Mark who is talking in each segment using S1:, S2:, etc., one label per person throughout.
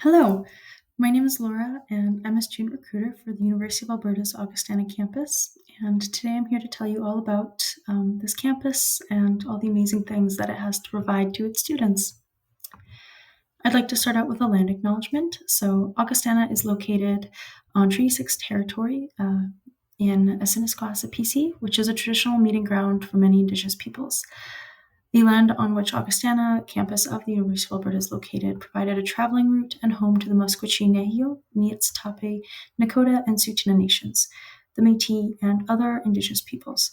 S1: Hello, my name is Laura, and I'm a student recruiter for the University of Alberta's Augustana campus. And today I'm here to tell you all about this campus and all the amazing things that it has to provide to its students. I'd like to start out with a land acknowledgement. So, Augustana is located on Treaty 6 territory in Assiniquassa, PC, which is a traditional meeting ground for many Indigenous peoples. The land on which Augustana campus of the University of Alberta is located provided a traveling route and home to the Musqueam, Nehio, Niitsitapi, Nakota, and Tsuut'ina nations, the Métis, and other Indigenous peoples.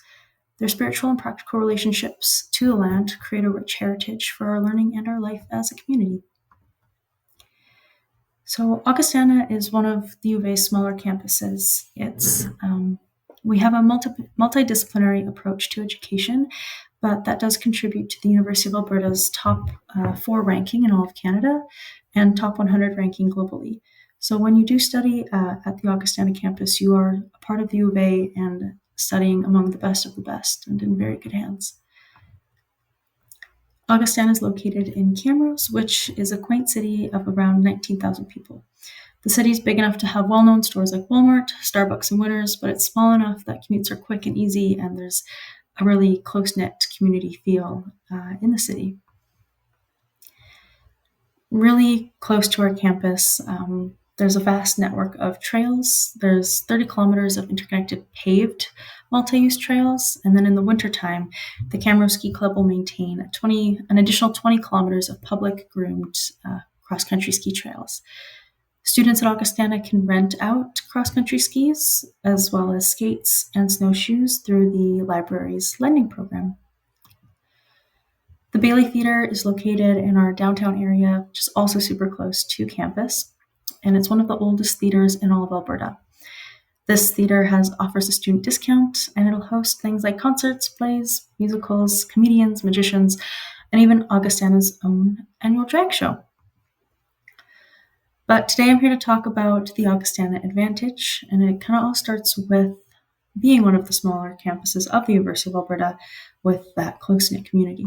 S1: Their spiritual and practical relationships to the land create a rich heritage for our learning and our life as a community. So Augustana is one of the U of A's smaller campuses. We have a multidisciplinary approach to education, but that does contribute to the University of Alberta's top 4 ranking in all of Canada and top 100 ranking globally. So when you do study at the Augustana campus, you are a part of the U of A and studying among the best of the best and in very good hands. Augustana is located in Camrose, which is a quaint city of around 19,000 people. The city is big enough to have well-known stores like Walmart, Starbucks, and Winners, but it's small enough that commutes are quick and easy, and there's a really close-knit community feel in the city. Really close to our campus, there's a vast network of trails. There's 30 kilometers of interconnected paved multi-use trails, and then in the wintertime, the Camrose Ski Club will maintain an additional 20 kilometers of public groomed cross-country ski trails. Students at Augustana can rent out cross-country skis as well as skates and snowshoes through the library's lending program. The Bailey Theatre is located in our downtown area, which is also super close to campus, and it's one of the oldest theaters in all of Alberta. This theater offers a student discount, and it'll host things like concerts, plays, musicals, comedians, magicians, and even Augustana's own annual drag show. But today I'm here to talk about the Augustana Advantage, and it kind of all starts with being one of the smaller campuses of the University of Alberta with that close-knit community.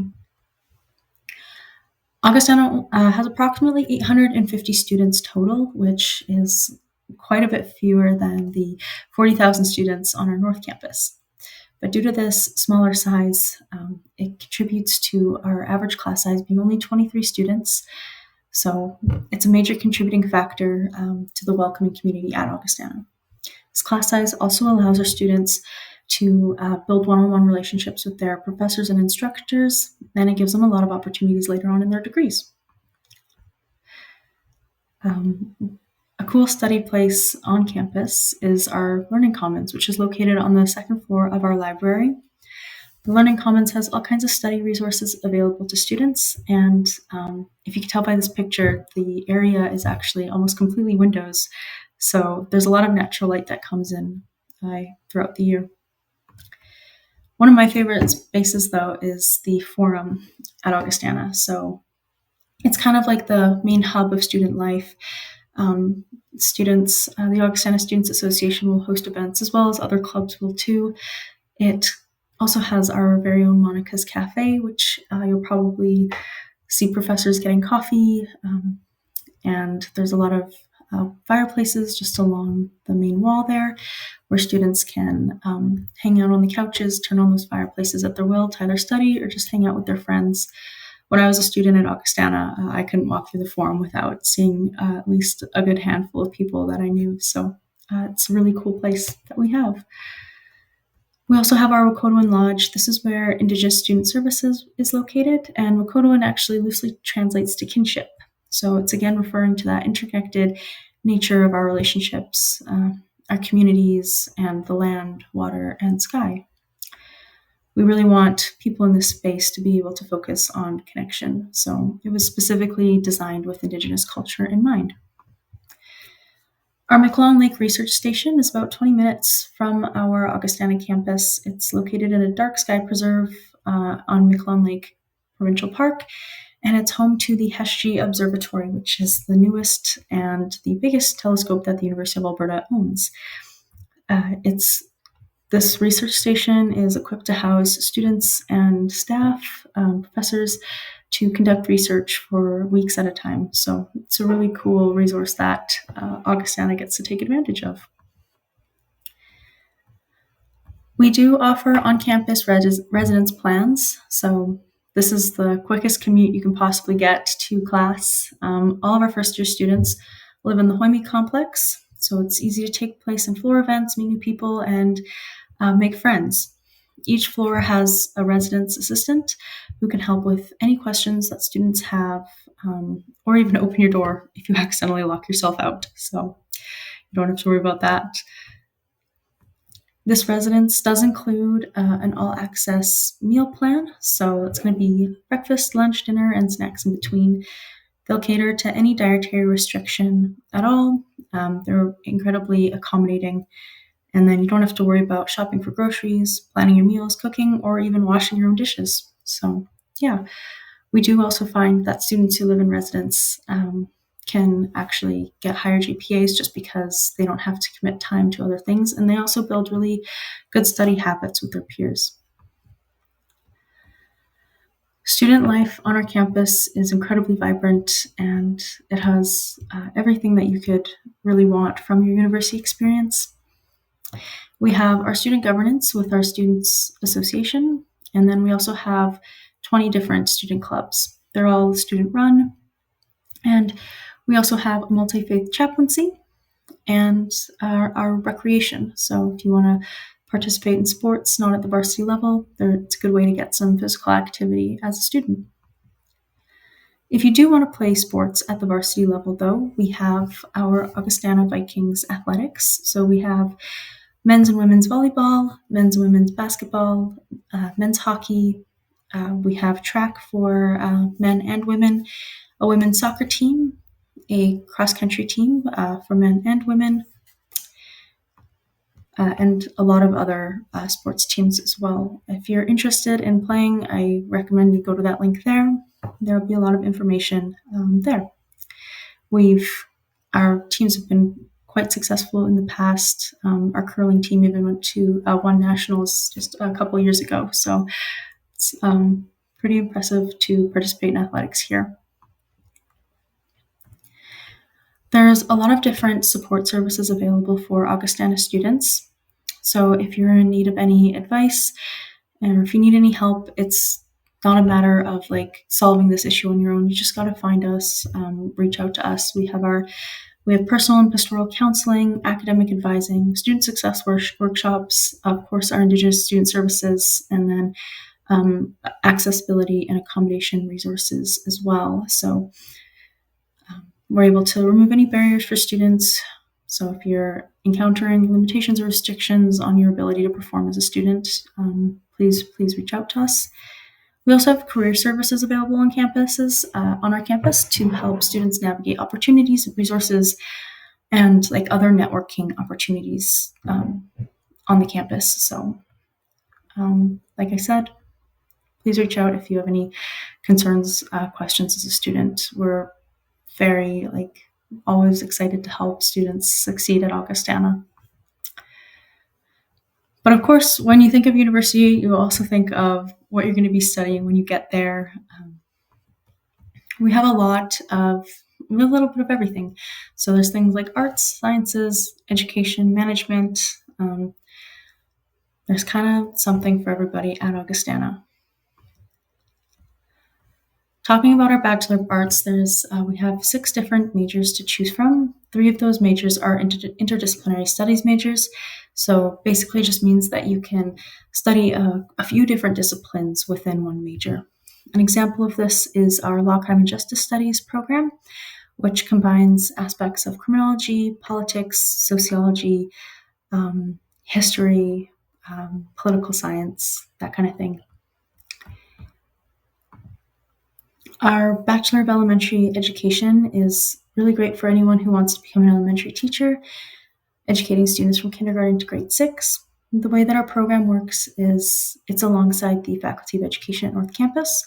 S1: Augustana has approximately 850 students total, which is quite a bit fewer than the 40,000 students on our North Campus. But due to this smaller size, it contributes to our average class size being only 23 students. So it's a major contributing factor to the welcoming community at Augustana. This class size also allows our students to build one-on-one relationships with their professors and instructors, and it gives them a lot of opportunities later on in their degrees. A cool study place on campus is our Learning Commons, which is located on the second floor of our library. The Learning Commons has all kinds of study resources available to students, and if you can tell by this picture, the area is actually almost completely windows, so there's a lot of natural light that comes in throughout the year. One of my favorite spaces, though, is the forum at Augustana. So it's kind of like the main hub of student life. The Augustana Students Association will host events as well as other clubs will too. It also has our very own Monica's Cafe, which you'll probably see professors getting coffee, and there's a lot of fireplaces just along the main wall there where students can hang out on the couches, turn on those fireplaces at their will to either study or just hang out with their friends. When I was a student at Augustana, I couldn't walk through the forum without seeing at least a good handful of people that I knew. So it's a really cool place that we have. We also have our Wakotoan Lodge. This is where Indigenous Student Services is located, and Wakotoan actually loosely translates to kinship. So it's again referring to that interconnected nature of our relationships, our communities, and the land, water, and sky. We really want people in this space to be able to focus on connection. So it was specifically designed with Indigenous culture in mind. Our McClellan Lake Research Station is about 20 minutes from our Augustana campus. It's located in a dark sky preserve on McClellan Lake Provincial Park, and it's home to the Heshji Observatory, which is the newest and the biggest telescope that the University of Alberta owns. This research station is equipped to house students and staff, professors, to conduct research for weeks at a time. So it's a really cool resource that Augustana gets to take advantage of. We do offer on-campus residence plans. So this is the quickest commute you can possibly get to class. All of our first-year students live in the Hoyme complex, so it's easy to take place in floor events, meet new people, and make friends. Each floor has a residence assistant who can help with any questions that students have, or even open your door if you accidentally lock yourself out. So you don't have to worry about that. This residence does include an all-access meal plan, so it's going to be breakfast, lunch, dinner, and snacks in between. They'll cater to any dietary restriction at all. They're incredibly accommodating, and then you don't have to worry about shopping for groceries, planning your meals, cooking, or even washing your own dishes. So, yeah, we do also find that students who live in residence can actually get higher GPAs just because they don't have to commit time to other things, and they also build really good study habits with their peers. Student life on our campus is incredibly vibrant, and it has everything that you could really want from your university experience. We have our student governance with our Students Association, and then we also have 20 different student clubs. They're all student run, and we also have a multi-faith chaplaincy and our recreation. So if you want to participate in sports, not at the varsity level, it's a good way to get some physical activity as a student. If you do want to play sports at the varsity level, though, we have our Augustana Vikings athletics. So we have men's and women's volleyball, men's and women's basketball, men's hockey. We have track for men and women, a women's soccer team, a cross-country team for men and women, and a lot of other sports teams as well. If you're interested in playing, I recommend you go to that link there. There will be a lot of information there. Our teams have been quite successful in the past. Our curling team even won nationals just a couple years ago. So it's pretty impressive to participate in athletics here. There's a lot of different support services available for Augustana students. So if you're in need of any advice, or if you need any help, it's not a matter of like solving this issue on your own. You just got to find us, reach out to us. We have personal and pastoral counseling, academic advising, student success workshops, of course, our Indigenous student services, and then accessibility and accommodation resources as well. So we're able to remove any barriers for students. So if you're encountering limitations or restrictions on your ability to perform as a student, please reach out to us. We also have career services available on our campus to help students navigate opportunities, resources, and like other networking opportunities on the campus. So, like I said, please reach out if you have any concerns, questions as a student. We're very always excited to help students succeed at Augustana. But of course, when you think of university, you also think of what you're going to be studying when you get there. We have a little bit of everything. So there's things like arts, sciences, education, management. There's kind of something for everybody at Augustana. Talking about our Bachelor of Arts, we have 6 different majors to choose from. 3 of those majors are interdisciplinary studies majors. So basically it just means that you can study a few different disciplines within one major. An example of this is our Law, Crime, and Justice Studies program, which combines aspects of criminology, politics, sociology, history, political science, that kind of thing. Our Bachelor of Elementary Education is really great for anyone who wants to become an elementary teacher, educating students from kindergarten to grade 6. The way that our program works is it's alongside the Faculty of Education at North Campus.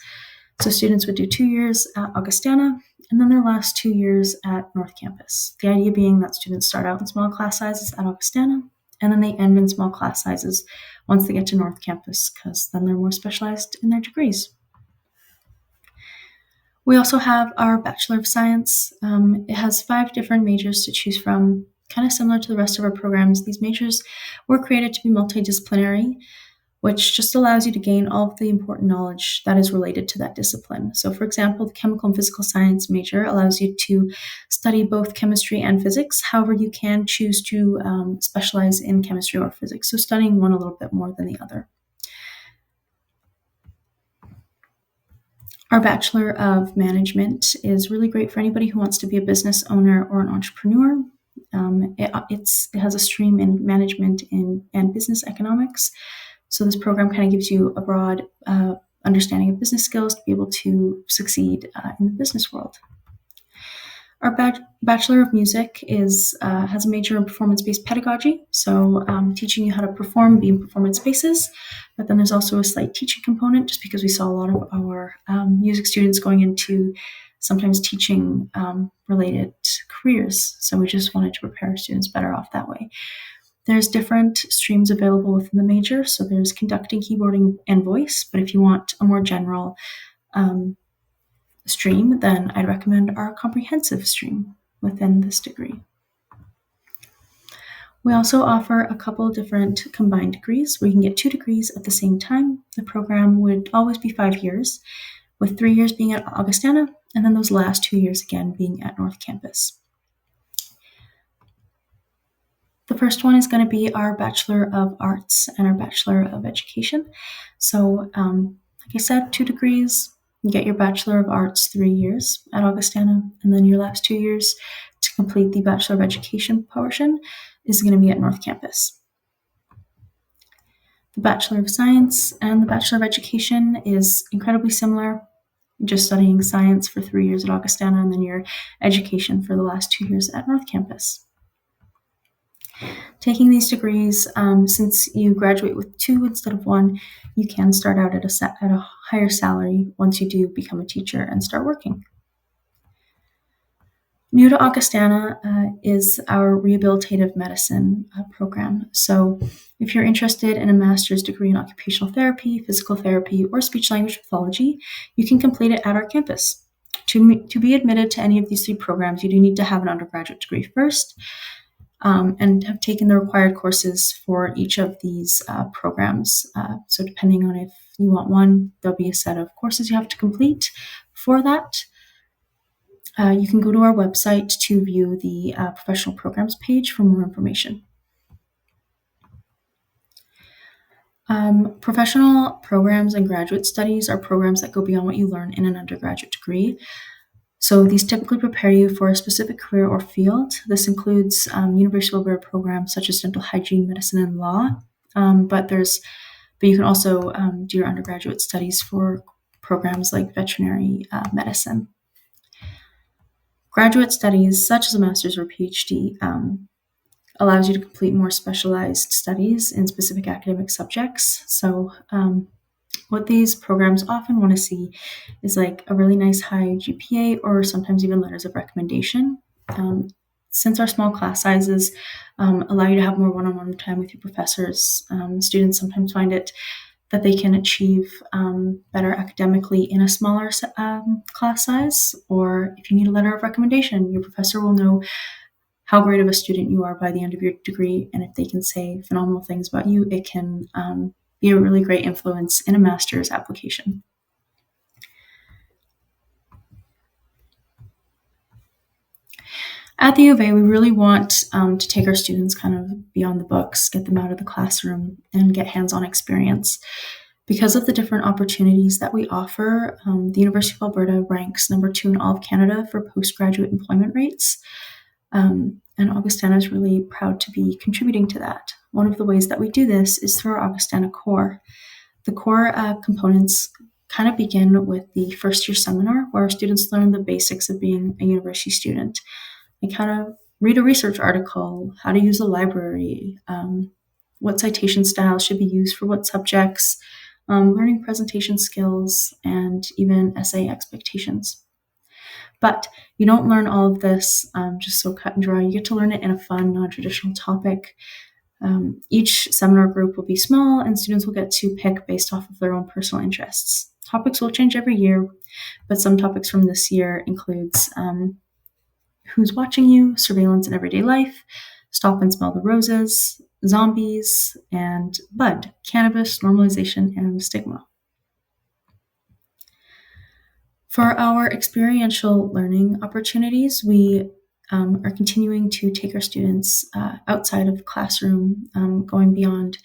S1: So students would do 2 years at Augustana and then their last 2 years at North Campus. The idea being that students start out in small class sizes at Augustana and then they end in small class sizes once they get to North Campus because then they're more specialized in their degrees. We also have our Bachelor of Science. It has 5 different majors to choose from, kind of similar to the rest of our programs. These majors were created to be multidisciplinary, which just allows you to gain all of the important knowledge that is related to that discipline. So, for example, the chemical and physical science major allows you to study both chemistry and physics. However, you can choose to specialize in chemistry or physics, so studying one a little bit more than the other. Our Bachelor of Management is really great for anybody who wants to be a business owner or an entrepreneur. It has a stream in management and business economics. So this program kind of gives you a broad understanding of business skills to be able to succeed in the business world. Our Bachelor of Music has a major in performance-based pedagogy, so teaching you how to perform, be in performance spaces. But then there's also a slight teaching component, just because we saw a lot of our music students going into sometimes teaching related careers. So we just wanted to prepare our students better off that way. There's different streams available within the major. So there's conducting, keyboarding, and voice. But if you want a more general stream, then I'd recommend our comprehensive stream within this degree. We also offer a couple different combined degrees where you can get 2 degrees at the same time. The program would always be 5 years, with 3 years being at Augustana, and then those last 2 years again being at North Campus. The first one is going to be our Bachelor of Arts and our Bachelor of Education. So, like I said, 2 degrees. You get your Bachelor of Arts 3 years at Augustana, and then your last 2 years to complete the Bachelor of Education portion is going to be at North Campus. The Bachelor of Science and the Bachelor of Education is incredibly similar, just studying science for 3 years at Augustana and then your education for the last 2 years at North Campus. Taking these degrees, since you graduate with 2 instead of 1, you can start out at a higher salary once you do become a teacher and start working. New to Augustana is our rehabilitative medicine program. So if you're interested in a master's degree in occupational therapy, physical therapy, or speech-language pathology, you can complete it at our campus. To be admitted to any of these 3 programs, you do need to have an undergraduate degree first, and have taken the required courses for each of these programs. So depending on if you want one, there'll be a set of courses you have to complete for that. You can go to our website to view the professional programs page for more information. Professional programs and graduate studies are programs that go beyond what you learn in an undergraduate degree. So these typically prepare you for a specific career or field. This includes University of Alberta programs such as dental hygiene, medicine, and law. But you can also do your undergraduate studies for programs like veterinary medicine. Graduate studies, such as a master's or PhD, allows you to complete more specialized studies in specific academic subjects. So what these programs often want to see is like a really nice high GPA or sometimes even letters of recommendation. Since our small class sizes allow you to have more one-on-one time with your professors, students sometimes find it that they can achieve better academically in a smaller class size, or if you need a letter of recommendation, your professor will know how great of a student you are by the end of your degree, and if they can say phenomenal things about you, it can be a really great influence in a master's application. At the U of A, we really want to take our students kind of beyond the books, get them out of the classroom, and get hands-on experience. Because of the different opportunities that we offer, the University of Alberta ranks number 2 in all of Canada for postgraduate employment rates. And Augustana is really proud to be contributing to that. One of the ways that we do this is through our Augustana Core. The core components kind of begin with the first year seminar, where our students learn the basics of being a university student, like how to read a research article, how to use a library, what citation styles should be used for what subjects, learning presentation skills, and even essay expectations. But you don't learn all of this just so cut and dry. You get to learn it in a fun, non-traditional topic. Each seminar group will be small, and students will get to pick based off of their own personal interests. Topics will change every year, but some topics from this year includes who's watching you, surveillance in everyday life, stop and smell the roses, zombies, and bud, cannabis, normalization, and stigma. For our experiential learning opportunities, we are continuing to take our students outside of the classroom, going beyond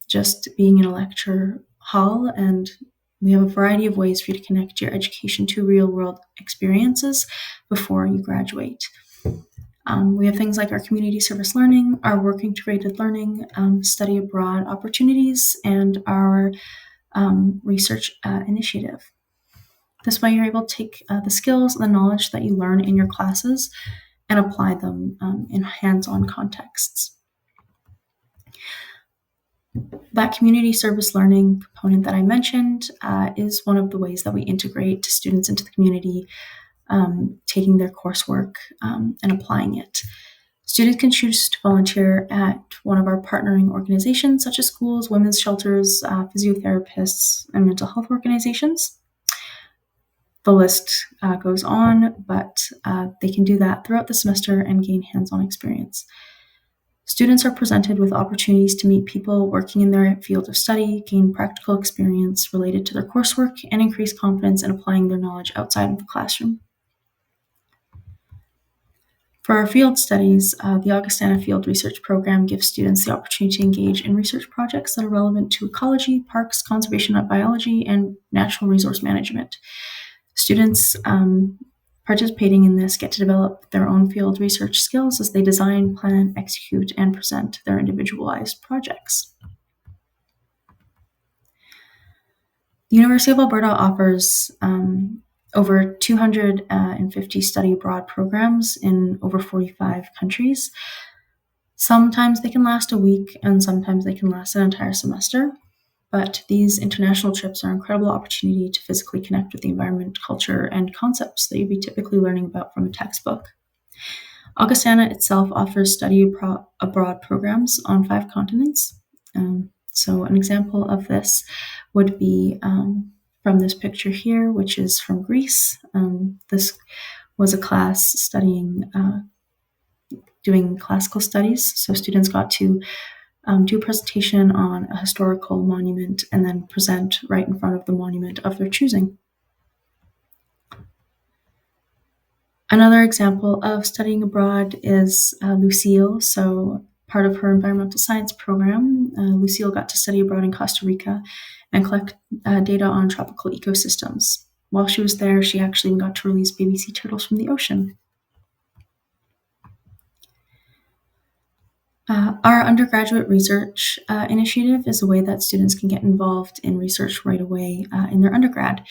S1: just being in a lecture hall, and we have a variety of ways for you to connect your education to real-world experiences before you graduate. We have things like our community service learning, our work integrated learning, study abroad opportunities, and our research initiative. This way you're able to take the skills and the knowledge that you learn in your classes and apply them in hands-on contexts. That community service learning component that I mentioned is one of the ways that we integrate students into the community, taking their coursework and applying it. Students can choose to volunteer at one of our partnering organizations, such as schools, women's shelters, physiotherapists, and mental health organizations. The list goes on, but they can do that throughout the semester and gain hands-on experience. Students are presented with opportunities to meet people working in their field of study, gain practical experience related to their coursework, and increase confidence in applying their knowledge outside of the classroom. For our field studies, the Augustana Field Research Program gives students the opportunity to engage in research projects that are relevant to ecology, parks, conservation of biology, and natural resource management. Students participating in this get to develop their own field research skills as they design, plan, execute, and present their individualized projects. The University of Alberta offers over 250 study abroad programs in over 45 countries. Sometimes they can last a week, and sometimes they can last an entire semester. But these international trips are an incredible opportunity to physically connect with the environment, culture, and concepts that you'd be typically learning about from a textbook. Augustana itself offers study abroad programs on 5 continents. So an example of this would be from this picture here, which is from Greece. This was a class studying, doing classical studies. So students got to do a presentation on a historical monument and then present right in front of the monument of their choosing. Another example of studying abroad is Lucille. So part of her environmental science program, Lucille got to study abroad in Costa Rica and collect data on tropical ecosystems. While she was there, she actually got to release baby sea turtles from the ocean. Our undergraduate research initiative is a way that students can get involved in research right away in their undergrad.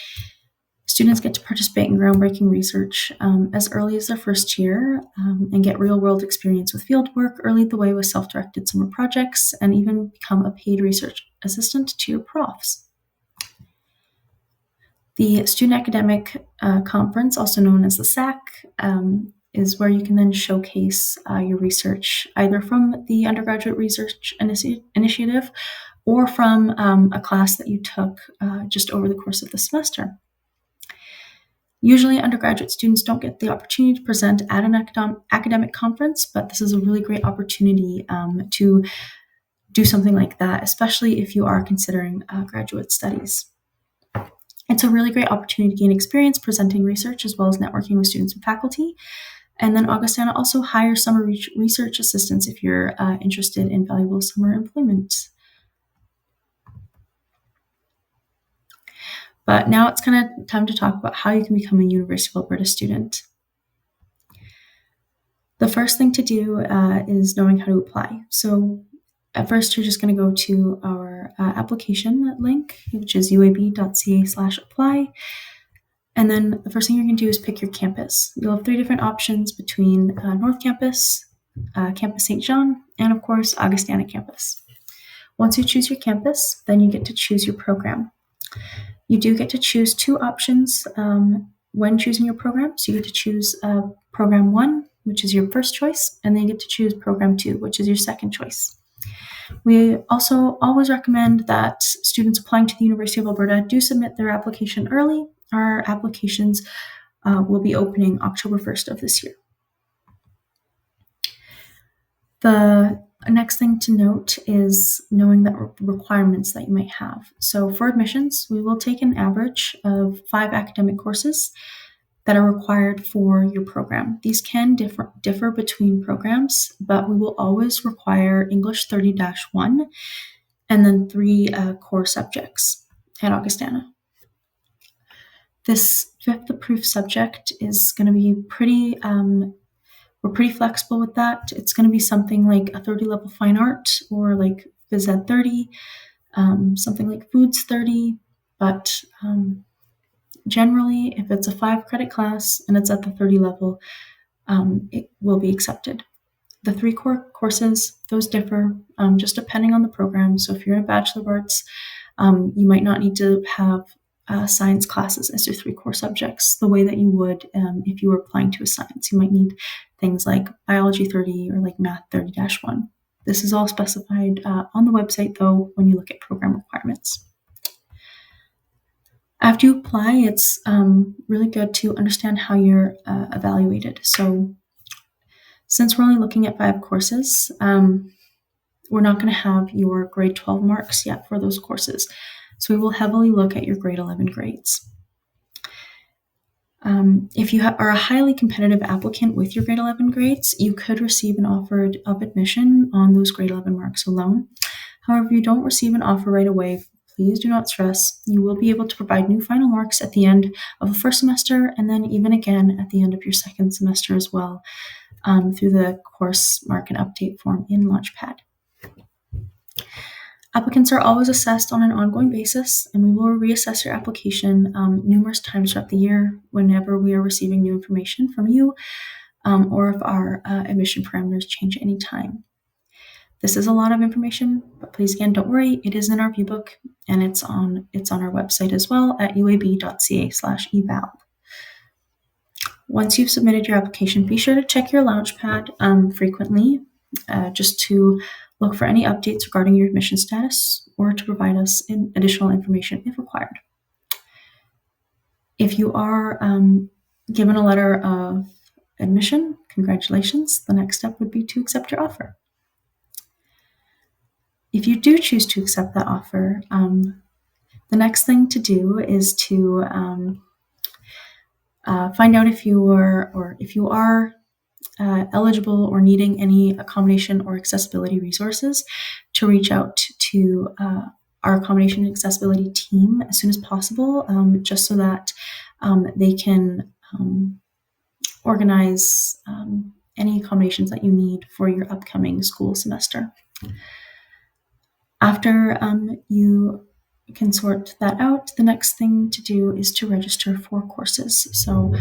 S1: Students get to participate in groundbreaking research as early as their first year and get real-world experience with fieldwork, or lead the way with self-directed summer projects, and even become a paid research assistant to your profs. The Student Academic Conference, also known as the SAC, is where you can then showcase your research, either from the undergraduate research initiative or from a class that you took just over the course of the semester. Usually undergraduate students don't get the opportunity to present at an academic conference, but this is a really great opportunity to do something like that, especially if you are considering graduate studies. It's a really great opportunity to gain experience presenting research as well as networking with students and faculty. And then Augustana also hires summer research assistants if you're interested in valuable summer employment. But now it's kind of time to talk about how you can become a University of Alberta student. The first thing to do is knowing how to apply. So at first, you're just going to go to our application link, which is uab.ca/apply. And then the first thing you're going to do is pick your campus. You'll have 3 different options between North Campus, Campus St. Jean, and of course, Augustana Campus. Once you choose your campus, then you get to choose your program. You do get to choose 2 options when choosing your program. So you get to choose Program 1, which is your first choice, and then you get to choose Program 2, which is your second choice. We also always recommend that students applying to the University of Alberta do submit their application early. Our applications will be opening October 1st of this year. The next thing to note is knowing the requirements that you might have. So for admissions, we will take an average of 5 academic courses that are required for your program. These can differ between programs, but we will always require English 30-1 and then 3 core subjects at Augustana. This 5th approved subject is going to be we're pretty flexible with that. It's going to be something like a 30 level fine art or like phys ed 30, something like foods 30, but generally, if it's a 5 credit class and it's at the 30 level, it will be accepted. The 3 core courses, those differ just depending on the program. So if you're in a Bachelor of Arts, you might not need to have science classes as your 3 core subjects the way that you would if you were applying to a science. You might need things like biology 30 or like math 30-1. This is all specified on the website though when you look at program requirements. After you apply, it's really good to understand how you're evaluated. So since we're only looking at 5 courses, we're not going to have your grade 12 marks yet for those courses. So we will heavily look at your grade 11 grades. If you are a highly competitive applicant with your grade 11 grades, you could receive an offer of admission on those grade 11 marks alone. However, if you don't receive an offer right away, please do not stress. You will be able to provide new final marks at the end of the first semester and then even again at the end of your second semester as well through the course mark and update form in Launchpad. Applicants are always assessed on an ongoing basis, and we will reassess your application numerous times throughout the year whenever we are receiving new information from you or if our admission parameters change at any time. This is a lot of information, but please again, don't worry. It is in our viewbook and it's on our website as well at uab.ca/eval. Once you've submitted your application, be sure to check your Launchpad frequently just to look for any updates regarding your admission status or to provide us additional information if required. If you are given a letter of admission, congratulations. The next step would be to accept your offer. If you do choose to accept that offer, the next thing to do is to find out if you are eligible or needing any accommodation or accessibility resources, to reach out to our accommodation and accessibility team as soon as possible, just so that they can organize any accommodations that you need for your upcoming school semester. After you can sort that out, the next thing to do is to register for courses. So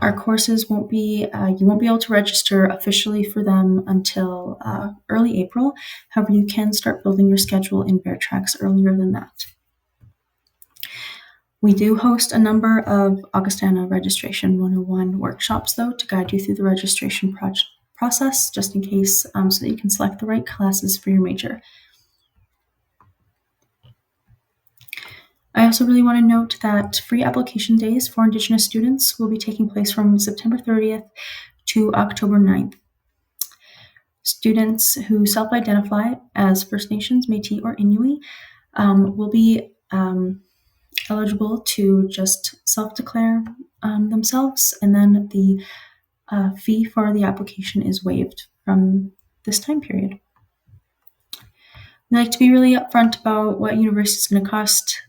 S1: our courses won't be, you won't be able to register officially for them until early April. However, you can start building your schedule in Bear Tracks earlier than that. We do host a number of Augustana Registration 101 workshops, though, to guide you through the registration process, just in case, so that you can select the right classes for your major. I also really want to note that free application days for Indigenous students will be taking place from September 30th to October 9th. Students who self-identify as First Nations, Métis, or Inuit will be eligible to just self-declare themselves, and then the fee for the application is waived from this time period. We like to be really upfront about what university is going to cost.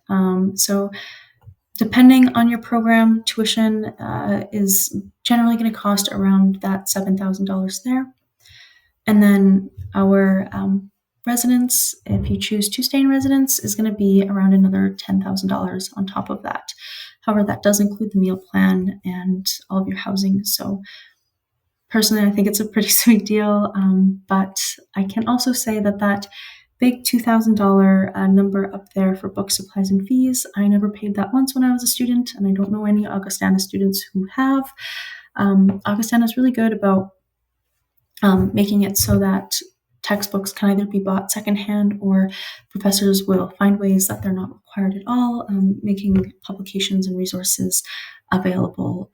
S1: So depending on your program, tuition is generally going to cost around that $7,000 there. And then our residence, if you choose to stay in residence, is going to be around another $10,000 on top of that. However, that does include the meal plan and all of your housing. So personally, I think it's a pretty sweet deal. But I can also say that big $2,000 number up there for book supplies and fees, I never paid that once when I was a student, and I don't know any Augustana students who have. Augustana is really good about making it so that textbooks can either be bought secondhand, or professors will find ways that they're not required at all, making publications and resources available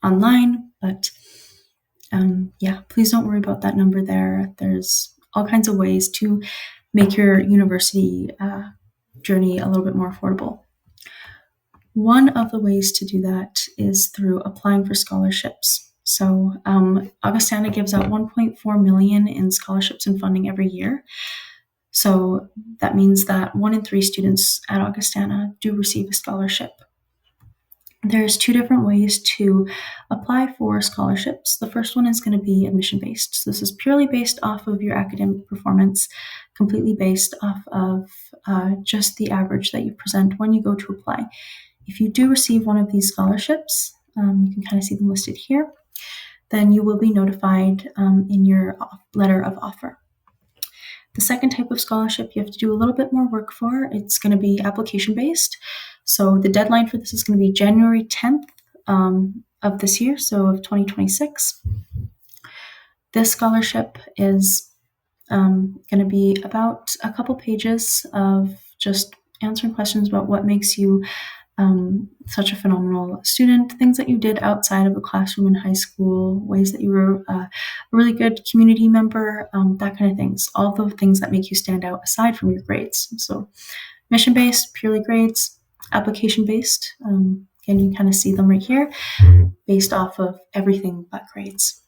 S1: online. But please don't worry about that number there. There's all kinds of ways to make your university journey a little bit more affordable. One of the ways to do that is through applying for scholarships. So Augustana gives out $1.4 million in scholarships and funding every year. So that means that 1 in 3 students at Augustana do receive a scholarship. There's 2 different ways to apply for scholarships. The first one is going to be admission-based. So this is purely based off of your academic performance, completely based off of just the average that you present when you go to apply. If you do receive one of these scholarships, you can kind of see them listed here, then you will be notified in your letter of offer. The second type of scholarship you have to do a little bit more work for. It's going to be application-based. So the deadline for this is going to be January 10th of this year, so of 2026. This scholarship is going to be about a couple pages of just answering questions about what makes you such a phenomenal student, things that you did outside of the classroom in high school, ways that you were a really good community member, that kind of things, all the things that make you stand out aside from your grades. So mission-based, purely grades, application-based, and you kind of see them right here, based off of everything but grades.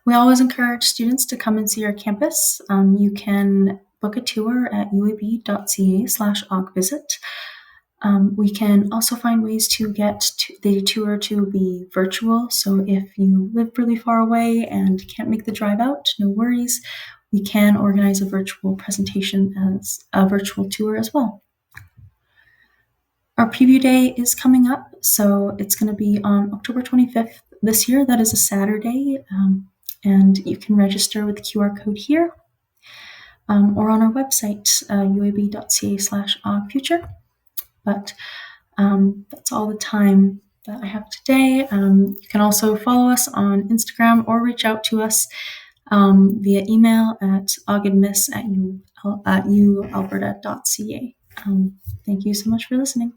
S1: We always encourage students to come and see our campus. You can book a tour at uab.ca/augvisit. We can also find ways to get the tour to be virtual. So if you live really far away and can't make the drive out, no worries. We can organize a virtual presentation as a virtual tour as well. Our preview day is coming up, so it's going to be on October 25th this year. That is a Saturday, and you can register with the QR code here or on our website, uab.ca/augfuture. But that's all the time that I have today. You can also follow us on Instagram or reach out to us via email at augadmiss@ualberta.ca. Thank you so much for listening.